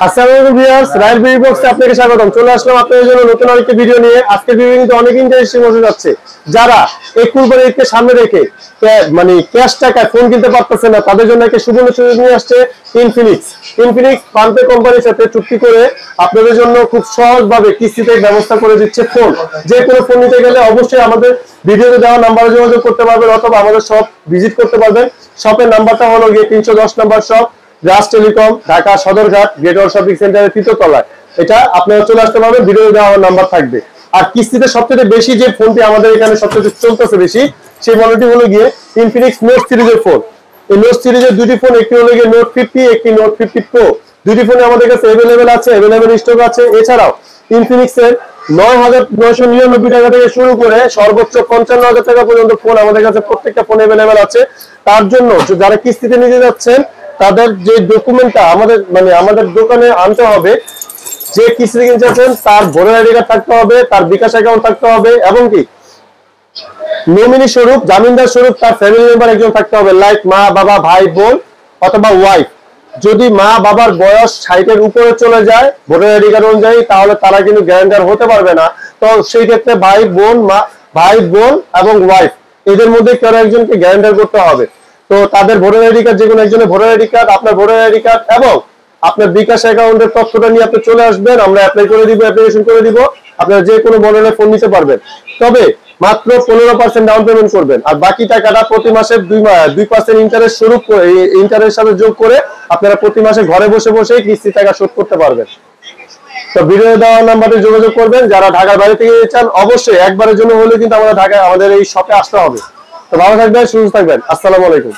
আসসালামু আলাইকুম viewers, Ryle BD বক্সে আপনাকে স্বাগতম। চলে আসলাম আপনাদের জন্য নতুন আরেকটি ভিডিও নিয়ে। আজকের ভিডিও কিন্তু অনেক ইন্টারেস্টিং হতে যাচ্ছে। যারা এই কুরবানির ঈদকে সামনে রেখে মানে ক্যাশ টাকায় ফোন কিনতে পারতেছে না, তাদের জন্য একটা সুবর্ণ সুযোগ নিয়ে আসছে ইনফিনিক্স পাম্পে কোম্পানির সাথে চুক্তি করে আপনাদের জন্য খুব সহজভাবে কিস্তিতে ব্যবস্থা করে দিচ্ছে ফোন। যে কোনো ফোন নিতে গেলে অবশ্যই আমাদের ভিডিওতে দেওয়া নাম্বারে যোগাযোগ করতে পারবেন অথবা আমাদের শপ ভিজিট করতে পারবেন। শপের নাম্বারটা হলো গিয়ে 310 নম্বর শপ, রাজ টেলিকম, ঢাকা সদরঘাট, গ্রেট ওয়াল শপিং সেন্টারের তৃতীয় তলায়। এটা আপনারা চলে আসতে পারবেন, ভিডিওতে দেওয়া নাম্বার থাকবে। আর কিস্তিতে সবচেয়ে বেশি যে ফোনটি আমাদের এখানে সবচেয়ে চলতেছে বেশি, সেই মডেলটি হলো গিয়ে ইনফিনিক্স নোট সিরিজের ফোন। এই নোট সিরিজের দুটি ফোন, একটি হলো গিয়ে নোট 50, একটি নোট 50 প্রো। দুটি ফোনে আমাদের কাছে অ্যাভেলেবেল স্টক আছে। এছাড়াও ইনফিনিক্স এর 9,999 টাকা থেকে শুরু করে সর্বোচ্চ 55,000 টাকা পর্যন্ত ফোন আমাদের কাছে প্রত্যেকটা ফোন অ্যাভেলেবেল আছে। তার জন্য যারা কিস্তিতে নিতে যাচ্ছেন, তাদের যে ডকুমেন্টটা আমাদের দোকানে আনতে হবে। যে কিস্তিতে কিনতে যাচ্ছেন তার ভোটার আইডি কার্ড থাকতে হবে, তার বিকাশ অ্যাকাউন্ট থাকতে হবে, এবং কি নমিনি স্বরূপ, জামিনদার স্বরূপ তার ফ্যামিলি মেম্বার একজন থাকতে হবে, লাইক মা, বাবা, ভাই, বোন অথবা ওয়াইফ। যদি মা বাবার বয়স 60 এর উপরে চলে যায় ভোটার আইডি কার্ড অনুযায়ী, তাহলে তারা কিন্তু গ্যারান্টার হতে পারবে না। তো সেই ক্ষেত্রে ভাই বোন এবং ওয়াইফ, এদের মধ্যে কেউ একজনকে গ্যারান্টার করতে হবে। তো তাদের ভোটার আইডি কার্ড, যে কোনো একজনের ভোটার আইডি কার্ড, আপনার ভোটার আইডি কার্ড এবং আপনার বিকাশ অ্যাকাউন্টের তথ্যটা নিয়ে আপনি চলে আসবেন। আমরা অ্যাপ্লিকেশন করে দিব। আপনারা যে কোনো মডেলের ফোন নিতে পারবেন। তবে মাত্র 15% ডাউন পেমেন্ট করবেন, আর বাকি টাকাটা প্রতি মাসে 2% ইন্টারেস্ট স্বরূপ ইন্টারেস্ট সাথে যোগ করে আপনারা প্রতি মাসে ঘরে বসে বসে কিস্তি টাকা শোধ করতে পারবেন। তো ভিডিও দেওয়া নাম্বারে যোগাযোগ করবেন। যারা ঢাকার বাইরে থেকে চান, অবশ্যই একবারের জন্য হলেও কিন্তু আমাদের এই শপে আসতে হবে। তো ভালো থাকবেন, সুস্থ থাকবেন। আসসালামু আলাইকুম।